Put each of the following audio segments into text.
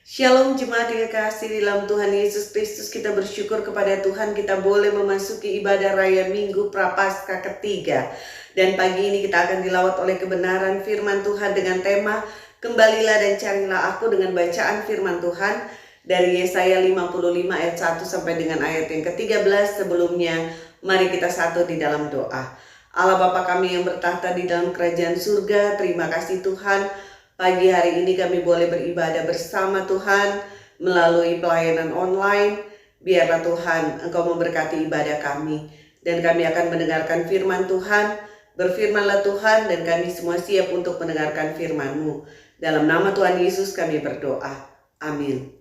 Shalom jemaat yang kekasih di dalam Tuhan Yesus Kristus, kita bersyukur kepada Tuhan kita boleh memasuki ibadah raya Minggu Prapaskah ketiga. Dan pagi ini kita akan dilawat oleh kebenaran firman Tuhan dengan tema Kembalilah dan carilah aku, dengan bacaan firman Tuhan dari Yesaya 55 ayat 1 sampai dengan ayat yang ke-13. Sebelumnya mari kita satu di dalam doa. Allah Bapa kami yang bertahta di dalam kerajaan surga, terima kasih Tuhan. Pagi hari ini kami boleh beribadah bersama Tuhan melalui pelayanan online. Biarlah Tuhan Engkau memberkati ibadah kami. Dan kami akan mendengarkan firman Tuhan. Berfirmanlah Tuhan dan kami semua siap untuk mendengarkan firman-Mu. Dalam nama Tuhan Yesus kami berdoa. Amin.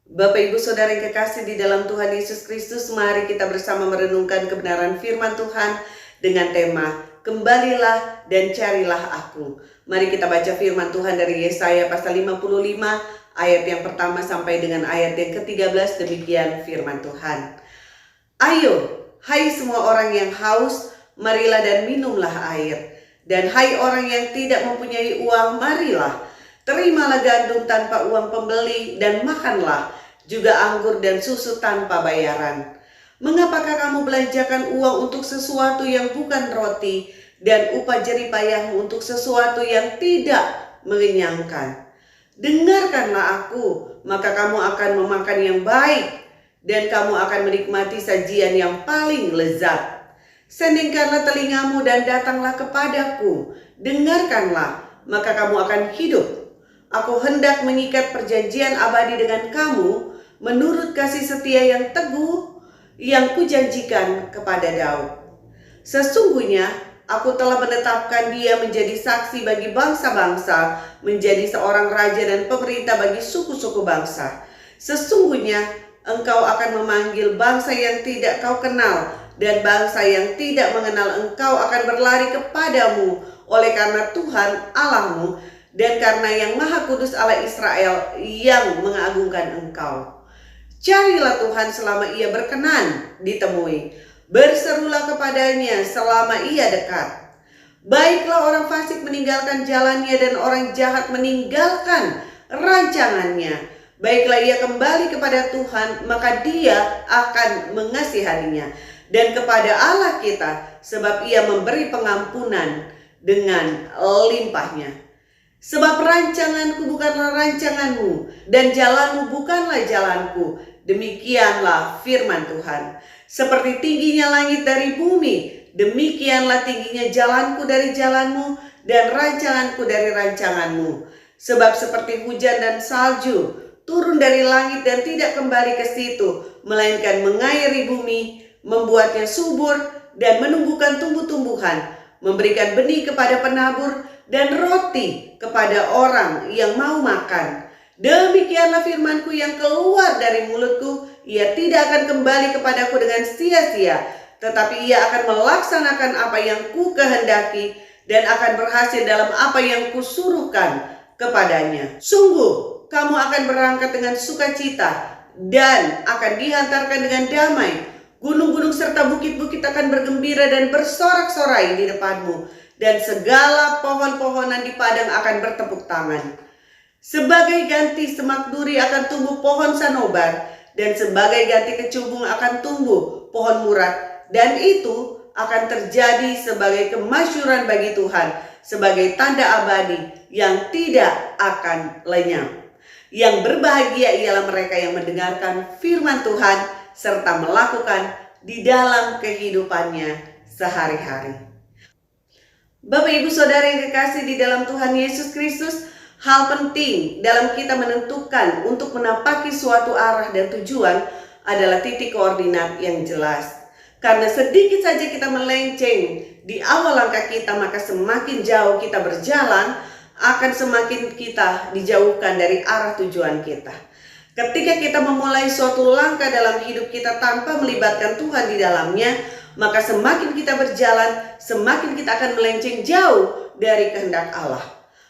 Bapak Ibu Saudara yang kekasih di dalam Tuhan Yesus Kristus, mari kita bersama merenungkan kebenaran firman Tuhan dengan tema Kembalilah dan carilah aku. Mari kita baca firman Tuhan dari Yesaya pasal 55 ayat yang pertama sampai dengan ayat yang ke-13. Demikian firman Tuhan. Ayo, hai semua orang yang haus, marilah dan minumlah air. Dan hai orang yang tidak mempunyai uang, marilah, terimalah gandum tanpa uang pembeli dan makanlah juga anggur dan susu tanpa bayaran. Mengapakah kamu belanjakan uang untuk sesuatu yang bukan roti, dan upah jerih payahmu untuk sesuatu yang tidak mengenyangkan? Dengarkanlah aku, maka kamu akan memakan yang baik, dan kamu akan menikmati sajian yang paling lezat. Sendingkanlah telingamu dan datanglah kepadaku. Dengarkanlah, maka kamu akan hidup. Aku hendak mengikat perjanjian abadi dengan kamu, menurut kasih setia yang teguh yang kujanjikan kepada Daud. Sesungguhnya aku telah menetapkan dia menjadi saksi bagi bangsa-bangsa, menjadi seorang raja dan pemerintah bagi suku-suku bangsa. Sesungguhnya engkau akan memanggil bangsa yang tidak kau kenal, dan bangsa yang tidak mengenal engkau akan berlari kepadamu, oleh karena Tuhan Allahmu dan karena yang Maha Kudus Allah Israel yang mengagungkan engkau. Carilah Tuhan selama ia berkenan ditemui. Berserulah kepadanya selama ia dekat. Baiklah orang fasik meninggalkan jalannya dan orang jahat meninggalkan rancangannya. Baiklah ia kembali kepada Tuhan, maka dia akan mengasihaninya. Dan kepada Allah kita, sebab ia memberi pengampunan dengan limpahnya. Sebab rancanganku bukanlah rancanganmu, dan jalanmu bukanlah jalanku. Demikianlah firman Tuhan. Seperti tingginya langit dari bumi, demikianlah tingginya jalanku dari jalanmu, dan rancanganku dari rancanganmu. Sebab seperti hujan dan salju turun dari langit dan tidak kembali ke situ, melainkan mengairi bumi, membuatnya subur dan menumbuhkan tumbuh-tumbuhan, memberikan benih kepada penabur dan roti kepada orang yang mau makan. Demikianlah firmanku yang keluar dari mulutku, ia tidak akan kembali kepadaku dengan sia-sia, tetapi ia akan melaksanakan apa yang ku kehendaki dan akan berhasil dalam apa yang kusuruhkan kepadanya. Sungguh kamu akan berangkat dengan sukacita dan akan dihantarkan dengan damai. Gunung-gunung serta bukit-bukit akan bergembira dan bersorak-sorai di depanmu, dan segala pohon-pohonan di padang akan bertepuk tangan. Sebagai ganti semak duri akan tumbuh pohon sanobar, dan sebagai ganti kecubung akan tumbuh pohon murad, dan itu akan terjadi sebagai kemasyuran bagi Tuhan, sebagai tanda abadi yang tidak akan lenyap. Yang berbahagia ialah mereka yang mendengarkan firman Tuhan serta melakukan di dalam kehidupannya sehari-hari. Bapak Ibu Saudara yang kekasih di dalam Tuhan Yesus Kristus, hal penting dalam kita menentukan untuk menapaki suatu arah dan tujuan adalah titik koordinat yang jelas. Karena sedikit saja kita melenceng di awal langkah kita, maka semakin jauh kita berjalan, akan semakin kita dijauhkan dari arah tujuan kita. Ketika kita memulai suatu langkah dalam hidup kita tanpa melibatkan Tuhan di dalamnya, maka semakin kita berjalan, semakin kita akan melenceng jauh dari kehendak Allah.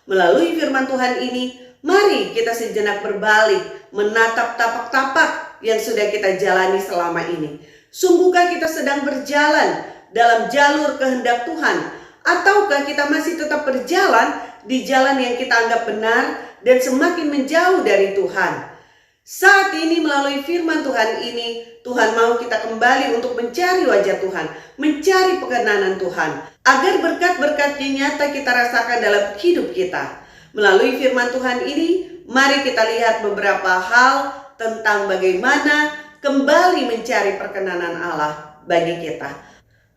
Melalui firman Tuhan ini, mari kita sejenak berbalik, menatap tapak-tapak yang sudah kita jalani selama ini. Sungguhkah kita sedang berjalan dalam jalur kehendak Tuhan? Ataukah kita masih tetap berjalan di jalan yang kita anggap benar, dan semakin menjauh dari Tuhan. Saat ini melalui firman Tuhan ini, Tuhan mau kita kembali untuk mencari wajah Tuhan, mencari pengenalan Tuhan, agar berkat-berkatnya nyata kita rasakan dalam hidup kita. Melalui firman Tuhan ini, mari kita lihat beberapa hal tentang bagaimana kembali mencari perkenanan Allah bagi kita.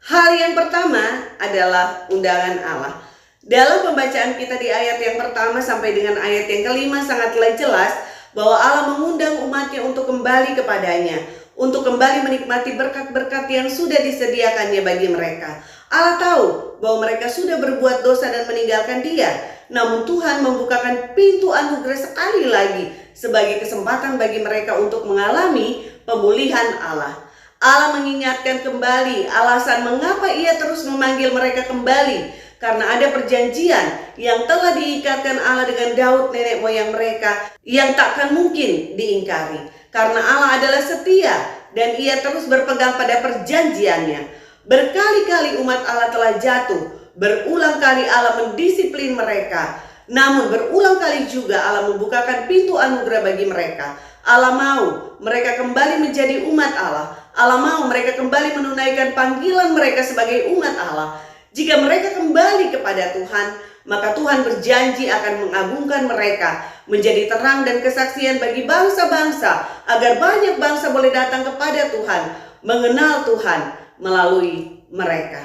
Hal yang pertama adalah undangan Allah. Dalam pembacaan kita di ayat yang pertama sampai dengan ayat yang kelima sangatlah jelas bahwa Allah mengundang umatnya untuk kembali kepadanya, untuk kembali menikmati berkat-berkat yang sudah disediakannya bagi mereka. Allah tahu bahwa mereka sudah berbuat dosa dan meninggalkan Dia, namun Tuhan membukakan pintu anugerah sekali lagi sebagai kesempatan bagi mereka untuk mengalami pemulihan Allah. Allah mengingatkan kembali alasan mengapa Ia terus memanggil mereka kembali. Karena ada perjanjian yang telah diikatkan Allah dengan Daud nenek moyang mereka yang takkan mungkin diingkari. Karena Allah adalah setia dan Ia terus berpegang pada perjanjiannya. Berkali-kali umat Allah telah jatuh, berulang kali Allah mendisiplin mereka. Namun berulang kali juga Allah membukakan pintu anugerah bagi mereka. Allah mau mereka kembali menjadi umat Allah. Allah mau mereka kembali menunaikan panggilan mereka sebagai umat Allah. Jika mereka kembali kepada Tuhan, maka Tuhan berjanji akan mengagungkan mereka, menjadi terang dan kesaksian bagi bangsa-bangsa, agar banyak bangsa boleh datang kepada Tuhan, mengenal Tuhan melalui mereka.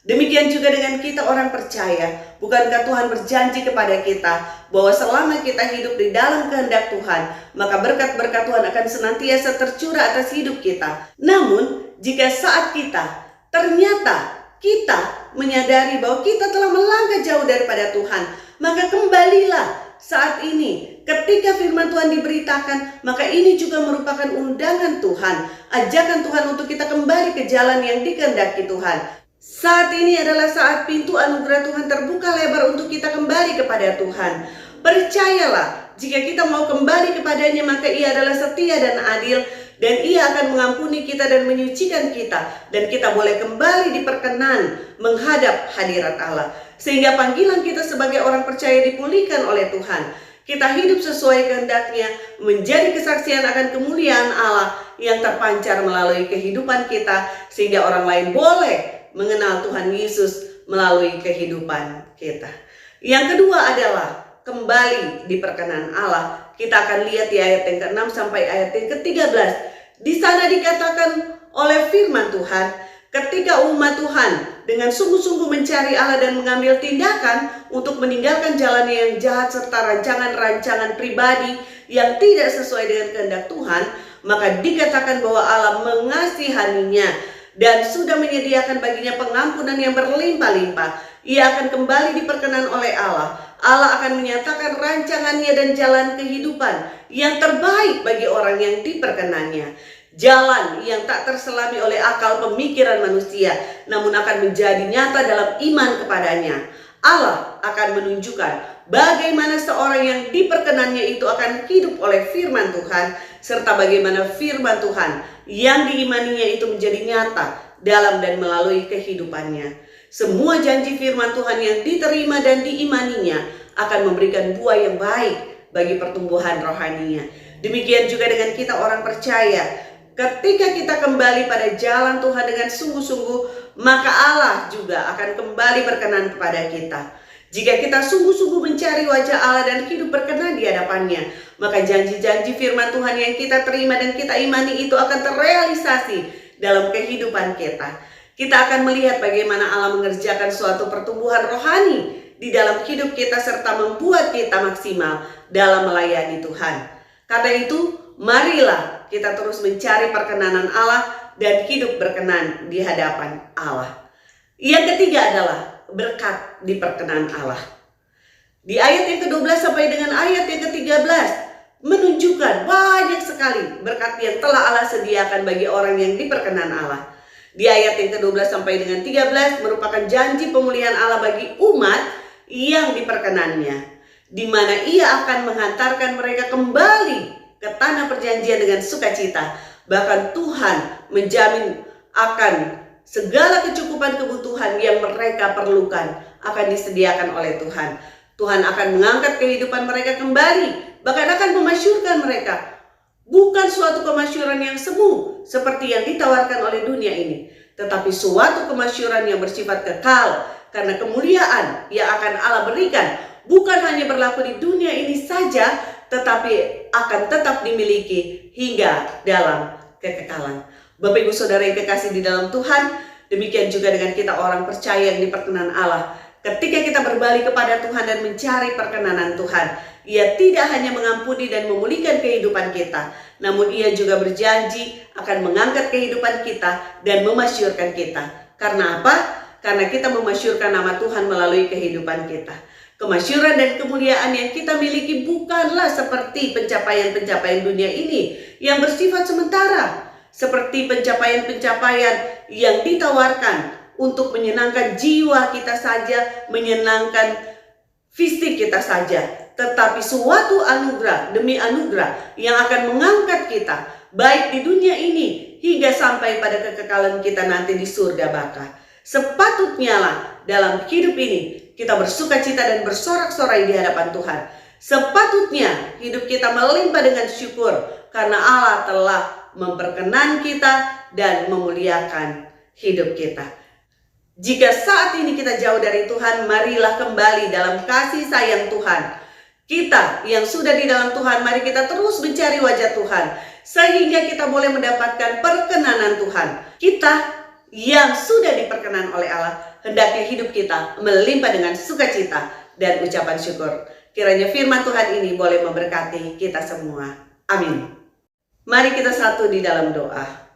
Demikian juga dengan kita orang percaya. Bukankah Tuhan berjanji kepada kita bahwa selama kita hidup di dalam kehendak Tuhan, maka berkat-berkat Tuhan akan senantiasa tercurah atas hidup kita. Namun, jika saat kita ternyata kita menyadari bahwa kita telah melangkah jauh daripada Tuhan, maka kembalilah saat ini. Ketika firman Tuhan diberitakan, maka ini juga merupakan undangan Tuhan, ajakan Tuhan untuk kita kembali ke jalan yang dikehendaki Tuhan. Saat ini adalah saat pintu anugerah Tuhan terbuka lebar untuk kita kembali kepada Tuhan. Percayalah, jika kita mau kembali kepadanya, maka Ia adalah setia dan adil, dan Ia akan mengampuni kita dan menyucikan kita, dan kita boleh kembali diperkenan menghadap hadirat Allah, sehingga panggilan kita sebagai orang percaya dipulihkan oleh Tuhan. Kita hidup sesuai kehendaknya, menjadi kesaksian akan kemuliaan Allah yang terpancar melalui kehidupan kita, sehingga orang lain boleh mengenal Tuhan Yesus melalui kehidupan kita. Yang kedua adalah kembali diperkenan Allah. Kita akan lihat di ayat yang ke-6 sampai ayat yang ke-13. Di sana dikatakan oleh firman Tuhan, ketika umat Tuhan dengan sungguh-sungguh mencari Allah dan mengambil tindakan untuk meninggalkan jalan yang jahat serta rancangan-rancangan pribadi yang tidak sesuai dengan kehendak Tuhan, maka dikatakan bahwa Allah mengasihaninya dan sudah menyediakan baginya pengampunan yang berlimpah-limpah. Ia akan kembali diperkenan oleh Allah. Allah akan menyatakan rancangannya dan jalan kehidupan yang terbaik bagi orang yang diperkenannya. Jalan yang tak terselami oleh akal pemikiran manusia, namun akan menjadi nyata dalam iman kepadanya. Allah akan menunjukkan bagaimana seorang yang diperkenannya itu akan hidup oleh firman Tuhan, serta bagaimana firman Tuhan yang diimaninya itu menjadi nyata dalam dan melalui kehidupannya. Semua janji firman Tuhan yang diterima dan diimaninya akan memberikan buah yang baik bagi pertumbuhan rohaninya. Demikian juga dengan kita orang percaya. Ketika kita kembali pada jalan Tuhan dengan sungguh-sungguh, maka Allah juga akan kembali berkenan kepada kita. Jika kita sungguh-sungguh mencari wajah Allah dan hidup berkenan di hadapannya, maka janji-janji firman Tuhan yang kita terima dan kita imani itu akan terrealisasi dalam kehidupan kita. Kita akan melihat bagaimana Allah mengerjakan suatu pertumbuhan rohani di dalam hidup kita serta membuat kita maksimal dalam melayani Tuhan. Karena itu, marilah kita terus mencari perkenanan Allah dan hidup berkenan di hadapan Allah. Yang ketiga adalah berkat di perkenan Allah. Di ayat yang ke-12 sampai dengan ayat yang ke-13 menunjukkan banyak sekali berkat yang telah Allah sediakan bagi orang yang diperkenan Allah. Di ayat yang ke-12 sampai dengan 13 merupakan janji pemulihan Allah bagi umat yang diperkenannya, di mana Ia akan menghantarkan mereka kembali ke tanah perjanjian dengan sukacita. Bahkan Tuhan menjamin akan segala kecukupan kebutuhan yang mereka perlukan akan disediakan oleh Tuhan. Tuhan akan mengangkat kehidupan mereka kembali, bahkan akan memasyurkan mereka. Bukan suatu kemasyuran yang semu seperti yang ditawarkan oleh dunia ini, tetapi suatu kemasyuran yang bersifat kekal, karena kemuliaan yang akan Allah berikan bukan hanya berlaku di dunia ini saja, tetapi akan tetap dimiliki hingga dalam kekekalan. Bapak Ibu Saudara yang kekasih di dalam Tuhan, demikian juga dengan kita orang percaya yang diperkenan Allah. Ketika kita berbalik kepada Tuhan dan mencari perkenanan Tuhan, Ia tidak hanya mengampuni dan memulihkan kehidupan kita, namun Ia juga berjanji akan mengangkat kehidupan kita dan memasyurkan kita. Karena apa? Karena kita memasyurkan nama Tuhan melalui kehidupan kita. Kemasyuran dan kemuliaan yang kita miliki bukanlah seperti pencapaian-pencapaian dunia ini yang bersifat sementara, seperti pencapaian-pencapaian yang ditawarkan untuk menyenangkan jiwa kita saja, menyenangkan fisik kita saja, tetapi suatu anugerah demi anugerah yang akan mengangkat kita baik di dunia ini hingga sampai pada kekekalan kita nanti di surga baka. Sepatutnya lah dalam hidup ini kita bersukacita dan bersorak-sorai di hadapan Tuhan. Sepatutnya hidup kita melimpah dengan syukur karena Allah telah memperkenan kita dan memuliakan hidup kita. Jika saat ini kita jauh dari Tuhan, marilah kembali dalam kasih sayang Tuhan. Kita yang sudah di dalam Tuhan, mari kita terus mencari wajah Tuhan, sehingga kita boleh mendapatkan perkenanan Tuhan. Kita yang sudah diperkenan oleh Allah, hendaknya hidup kita melimpah dengan sukacita dan ucapan syukur. Kiranya firman Tuhan ini boleh memberkati kita semua. Amin. Mari kita satu di dalam doa.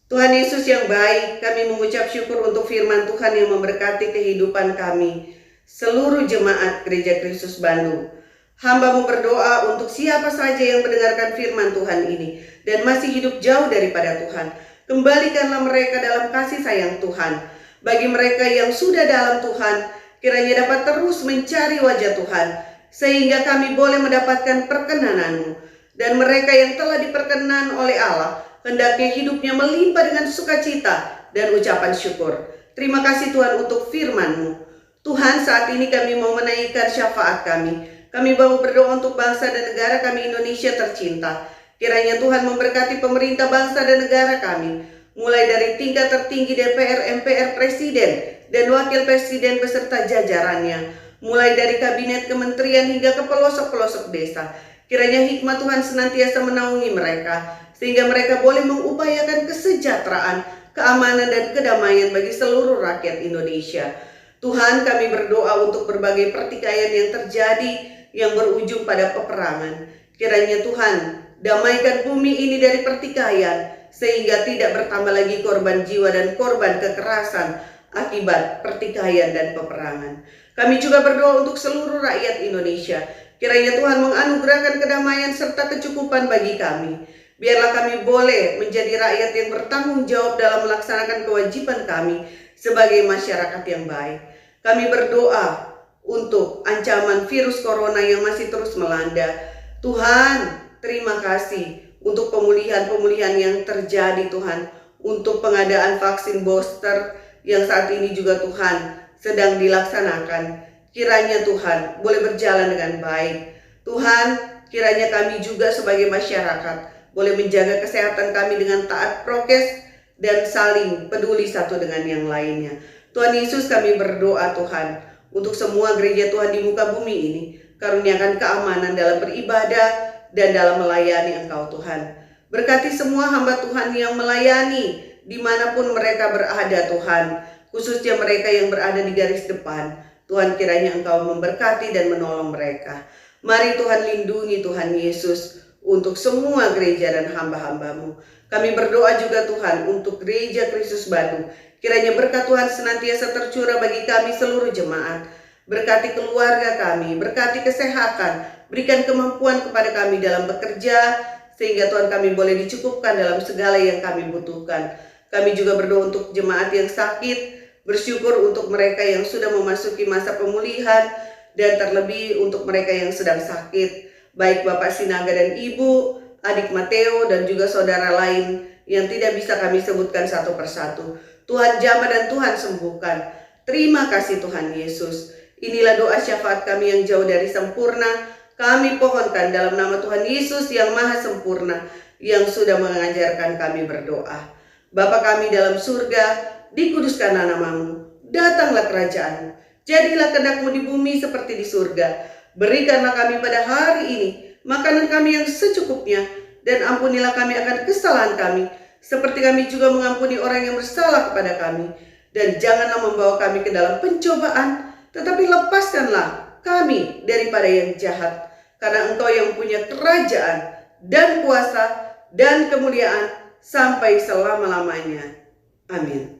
Tuhan Yesus yang baik, kami mengucap syukur untuk firman Tuhan yang memberkati kehidupan kami, seluruh jemaat Gereja Kristus Bandung. Hamba-Mu berdoa untuk siapa saja yang mendengarkan firman Tuhan ini dan masih hidup jauh daripada Tuhan. Kembalikanlah mereka dalam kasih sayang Tuhan. Bagi mereka yang sudah dalam Tuhan, kiranya dapat terus mencari wajah Tuhan, sehingga kami boleh mendapatkan perkenanan-Mu. Dan mereka yang telah diperkenan oleh Allah, hendaknya hidupnya melimpah dengan sukacita dan ucapan syukur. Terima kasih Tuhan untuk firman-Mu. Tuhan, saat ini kami mau menaikkan syafaat kami. Kami mau berdoa untuk bangsa dan negara kami Indonesia tercinta. Kiranya Tuhan memberkati pemerintah bangsa dan negara kami, mulai dari tingkat tertinggi DPR, MPR, Presiden, dan Wakil Presiden beserta jajarannya, mulai dari kabinet kementerian hingga ke pelosok-pelosok desa. Kiranya hikmat Tuhan senantiasa menaungi mereka, sehingga mereka boleh mengupayakan kesejahteraan, keamanan, dan kedamaian bagi seluruh rakyat Indonesia. Tuhan, kami berdoa untuk berbagai pertikaian yang terjadi yang berujung pada peperangan. Kiranya Tuhan, damaikan bumi ini dari pertikaian, sehingga tidak bertambah lagi korban jiwa dan korban kekerasan akibat pertikaian dan peperangan. Kami juga berdoa untuk seluruh rakyat Indonesia. Kiranya Tuhan menganugerahkan kedamaian serta kecukupan bagi kami. Biarlah kami boleh menjadi rakyat yang bertanggung jawab dalam melaksanakan kewajiban kami sebagai masyarakat yang baik. Kami berdoa untuk ancaman virus corona yang masih terus melanda. Tuhan, terima kasih untuk pemulihan-pemulihan yang terjadi Tuhan. Untuk pengadaan vaksin booster yang saat ini juga Tuhan sedang dilaksanakan. Kiranya Tuhan boleh berjalan dengan baik. Tuhan, kiranya kami juga sebagai masyarakat boleh menjaga kesehatan kami dengan taat prokes dan saling peduli satu dengan yang lainnya. Tuhan Yesus, kami berdoa Tuhan untuk semua gereja Tuhan di muka bumi ini. Karuniakan keamanan dalam beribadah dan dalam melayani Engkau Tuhan. Berkati semua hamba Tuhan yang melayani dimanapun mereka berada Tuhan. Khususnya mereka yang berada di garis depan. Tuhan, kiranya Engkau memberkati dan menolong mereka. Mari Tuhan lindungi Tuhan Yesus untuk semua gereja dan hamba-hamba-Mu. Kami berdoa juga Tuhan untuk Gereja Kristus Bandung. Kiranya berkat Tuhan senantiasa tercurah bagi kami seluruh jemaat. Berkati keluarga kami, berkati kesehatan, berikan kemampuan kepada kami dalam bekerja, sehingga Tuhan kami boleh dicukupkan dalam segala yang kami butuhkan. Kami juga berdoa untuk jemaat yang sakit, bersyukur untuk mereka yang sudah memasuki masa pemulihan, dan terlebih untuk mereka yang sedang sakit, baik Bapak Sinaga dan Ibu, adik Mateo, dan juga saudara lain yang tidak bisa kami sebutkan satu persatu. Tuhan jamah dan Tuhan sembuhkan. Terima kasih Tuhan Yesus. Inilah doa syafaat kami yang jauh dari sempurna. Kami pohonkan dalam nama Tuhan Yesus yang maha sempurna, yang sudah mengajarkan kami berdoa. Bapa kami dalam surga, dikuduskanlah namamu, datanglah kerajaanmu, jadilah kehendak-Mu di bumi seperti di surga. Berikanlah kami pada hari ini makanan kami yang secukupnya, dan ampunilah kami akan kesalahan kami, seperti kami juga mengampuni orang yang bersalah kepada kami. Dan janganlah membawa kami ke dalam pencobaan, tetapi lepaskanlah kami daripada yang jahat. Karena Engkau yang punya kerajaan dan kuasa dan kemuliaan sampai selama-lamanya. Amin.